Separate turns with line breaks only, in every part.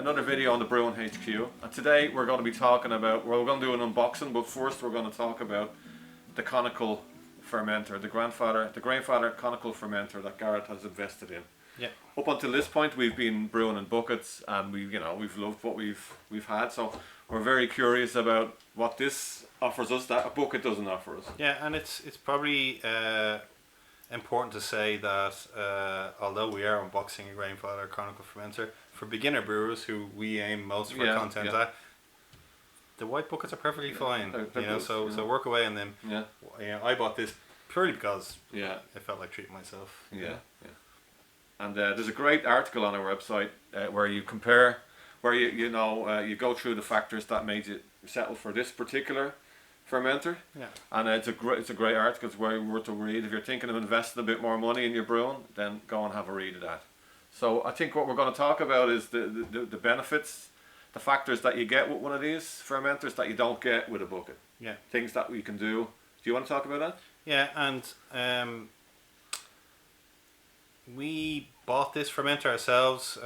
another video on the Brewing HQ, and today we're going to be talking about, well, we're going to do an unboxing, but first we're going to talk about the conical fermenter, the Grainfather conical fermenter that Garrett has invested in.
Yeah.
Up until this point, we've been brewing in buckets, and we've loved what we've had. So we're very curious about what this offers us that a bucket doesn't offer us.
Yeah, and it's probably important to say that although we are unboxing a Grainfather conical fermenter for beginner brewers who we aim most of our content at, the white buckets are perfectly fine.
They're good,
so work away on them.
Yeah.
I bought this purely because
Yeah.
it felt like treating myself.
Yeah. And there's a great article on our website where you compare, where you go through the factors that made you settle for this particular fermenter.
Yeah.
And it's a great article. It's very worth a read. If you're thinking of investing a bit more money in your brewing, then go and have a read of that. So I think what we're going to talk about is the benefits, the factors that you get with one of these fermenters that you don't get with a bucket.
Yeah.
Things that we can do. Do you want to talk about that?
Yeah, and we bought this fermenter ourselves.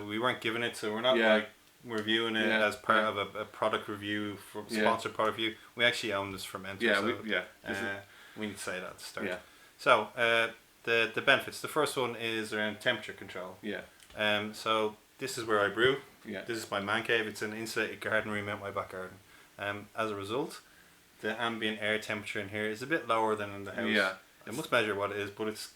We weren't given it, so we're not like reviewing it as part of a product review, sponsored product review. We actually own this fermenter.
Yeah,
so, we need to say that at the start.
Yeah.
So the benefits. The first one is around temperature control.
Yeah.
So this is where I brew.
Yeah.
This is my man cave. It's an insulated garden room out my back garden. As a result, the ambient air temperature in here is a bit lower than in the house.
Yeah.
I must measure what it is, but it's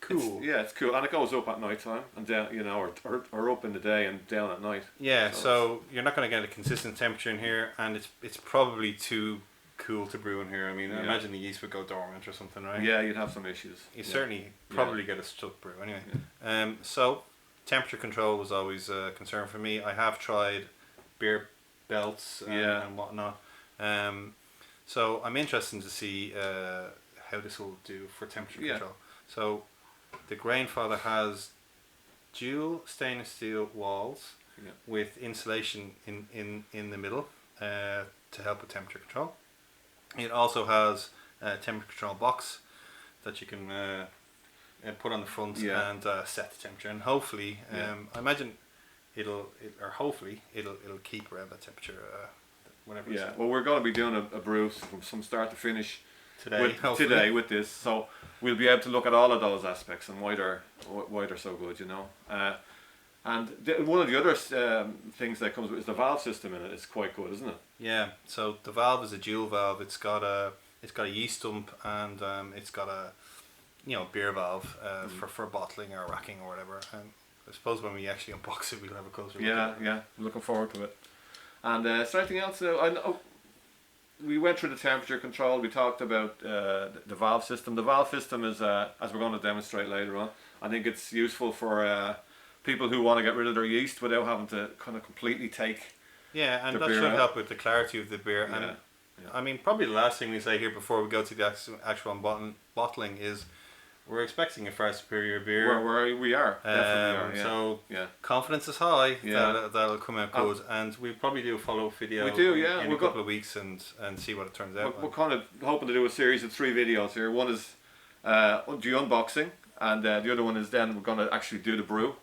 cool.
It's cool, and it goes up at night time and down, or up in the day and down at night.
Yeah, so you're not going to get a consistent temperature in here, and it's probably too cool to brew in here. I mean, I imagine the yeast would go dormant or something, right?
Yeah, you'd have some issues.
You certainly probably get a stuck brew anyway. Yeah. So temperature control was always a concern for me. I have tried beer belts and whatnot. So I'm interested to see how this will do for temperature control. So the Grainfather has dual stainless steel walls with insulation in the middle to help with temperature control. It also has a temperature control box that you can put on the front and set the temperature, and hopefully I imagine it'll keep around that temperature whenever it's
well, we're going to be doing a brew from start to finish today with this, so we'll be able to look at all of those aspects and why they're so good, and one of the other things that comes with is the valve system in it. It's quite good, isn't it? Yeah.
So the valve is a dual valve. It's got a yeast dump, and it's got a beer valve for bottling or racking or whatever. And I suppose when we actually unbox it, we'll have a closer look at it.
Yeah. I'm looking forward to it. And is there anything else? I know we went through the temperature control. We talked about the valve system. The valve system is, as we're going to demonstrate later on, I think it's useful for people who want to get rid of their yeast without having to kind of completely take.
Yeah, and that should help with the clarity of the beer. And I mean, probably the last thing we say here before we go to the actual bottling is we're expecting a far superior beer.
We are. Definitely are.
So confidence is high that'll come out good, and we'll probably do a follow-up video in a couple of weeks and see what it turns out.
We're kind of hoping to do a series of 3 videos here. One is the unboxing, and the other one is then we're going to actually do the brew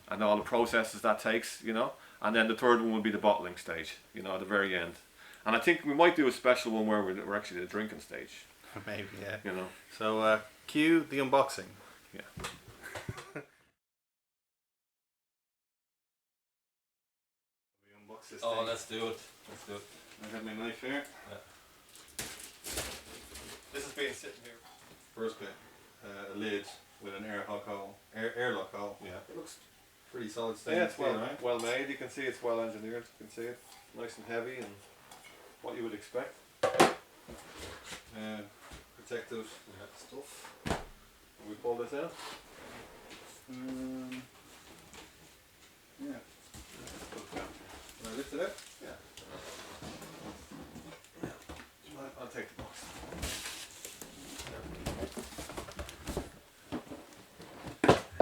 and all the processes that takes, and then the third one will be the bottling stage, at the very end. And I think we might do a special one where we're actually at the drinking stage.
Maybe, yeah. So cue the unboxing.
Yeah.
We unbox this
thing.
Let's do it. I have my knife here.
Yeah. This has been sitting here.
First bit, a lid with an airlock hole. Yeah. It looks pretty solid stainless steel, right?
Well made. You can see it's well engineered. You can see it nice and heavy and what you would expect.
Protective stuff.
Can we pull this out?
Yeah. Can I lift it out?
Yeah. I'll take the box.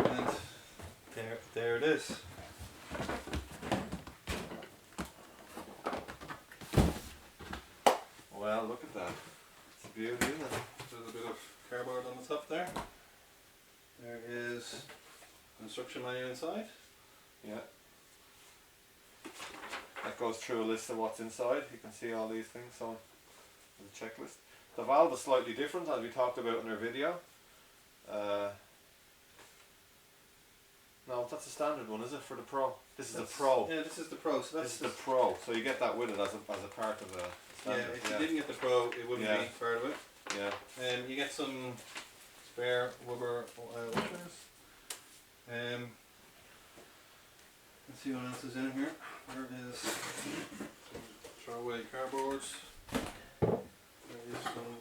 And there it is.
Well, look at that. It's a beauty, isn't it?
There's a bit of cardboard on the top there. There is an instruction manual inside.
Yeah. that goes through a list of what's inside. You can see all these things, so the checklist. The valve is slightly different, as we talked about in our video. No, that's a standard one, is it, for the Pro? This is the Pro.
Yeah, this is the Pro. So
this is the Pro, so you get that with it as a part of the standard.
Yeah, if you didn't get the Pro, it wouldn't be part of it.
Yeah.
You get some spare rubber washers. Let's see what else is in here. There is throwaway cardboards. There is some.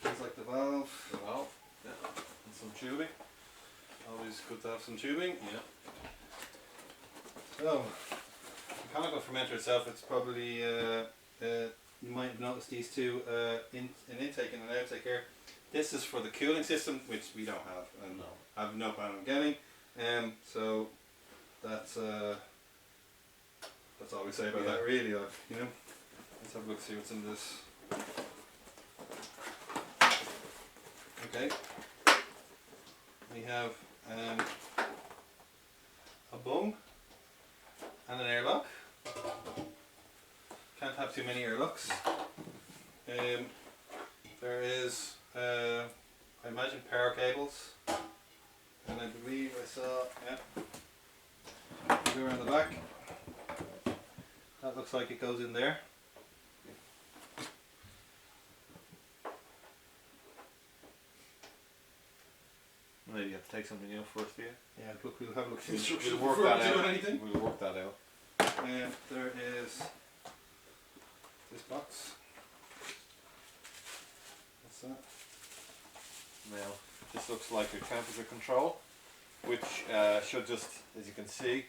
Things like the valve.
The valve. Yeah. And some tubing.
Always good to have some tubing.
Yeah.
So, the mechanical fermenter itself, it's probably you might have noticed these two an intake and an outtake here. This is for the cooling system, which we don't have, and I have no plan on getting. So that's all we say about that, really. You know, let's have a look, see what's in this. Okay, we have a bung and an airlock. Can't have too many airlocks. There is, I imagine, power cables, and I believe I saw, go around the back. That looks like it goes in there.
Maybe you have to take something out first, do you?
Yeah, look, we'll have a look at the
We'll
instructions
work
before
that
we do
out.
anything.
We'll work that out.
There is this box. What's that?
Now, this looks like your temperature control, which should just, as you can see,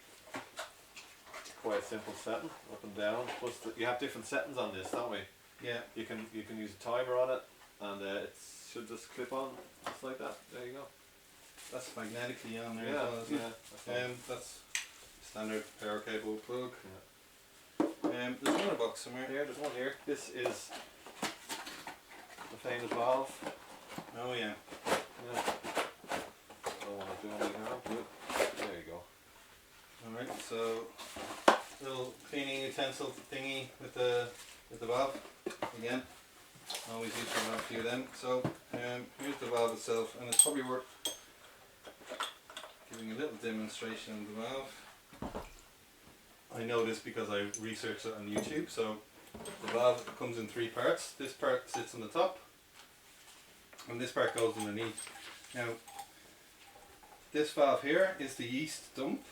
quite a simple setting, up and down. Plus, you have different settings on this, don't we?
Yeah.
You can use a timer on it, and it should just clip on just like that. There you go.
That's magnetically on there.
Yeah,
as well, isn't it?
yeah.
That's standard power cable plug.
Yeah.
There's another box somewhere.
There's one here. This is the famous valve.
Oh yeah.
Yeah. Don't want to do anything harm to it. There you go.
Alright, so little cleaning utensil thingy with the valve. Again, always useful to have a few of them. So here's the valve itself, and it's probably worth giving a little demonstration of the valve. I know this because I researched it on YouTube. So the valve comes in three parts. This part sits on the top, and this part goes underneath. Now, this valve here is the yeast dump,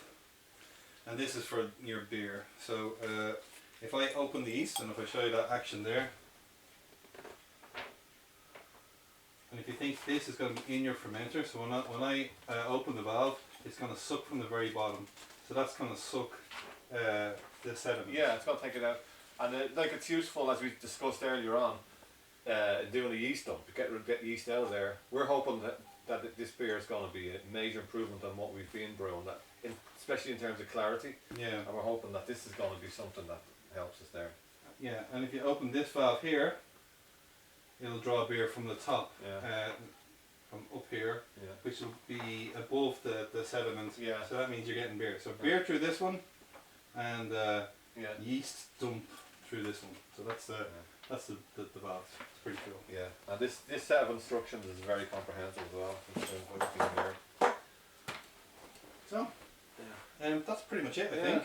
and this is for your beer. So if I open the yeast, and if I show you that action there, and if you think this is going to be in your fermenter, so when I open the valve, it's going to suck from the very bottom. So that's going to suck the sediment.
Yeah, it's going to take it out. And like it's useful, as we discussed earlier on, doing a yeast dump, get yeast out of there. We're hoping that this beer is going to be a major improvement on what we've been brewing, especially in terms of clarity.
Yeah.
And we're hoping that this is going to be something that helps us there.
Yeah, and if you open this valve here, it'll draw beer from the top,
Yeah.
from up here,
Yeah.
which will be above the sediment.
Yeah.
So that means you're getting beer. So beer through this one, and
Yeah.
yeast dump through this one. So that's the valve. It's pretty cool.
Yeah. And this set of instructions is very comprehensive as well. In terms of everything here.
So, that's pretty much it, I
Yeah.
think.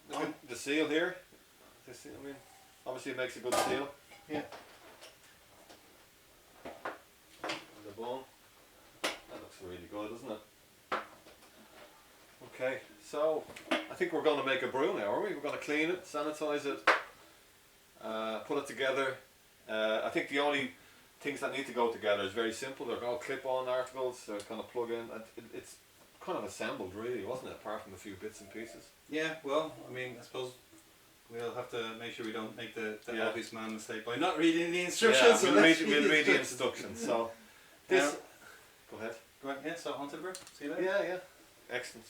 Look at the seal here. I mean, obviously it makes a good seal.
Yeah.
And the bone. That looks really good, doesn't it? Okay, so I think we're going to make a brew now, are we? We're going to clean it, sanitize it, put it together. I think the only things that need to go together is very simple. They're all clip-on articles. They're kind of plug in. It's kind of assembled, really, wasn't it? Apart from a few bits and pieces.
Yeah. Well, I mean, I suppose we'll have to make sure we don't make the
Yeah.
obvious man mistake by not reading the instructions.
Yeah,
So
we'll
let's
read the instructions. So this. Go ahead.
Right, yeah. So on to the brew. See you later.
Yeah, yeah. Excellent.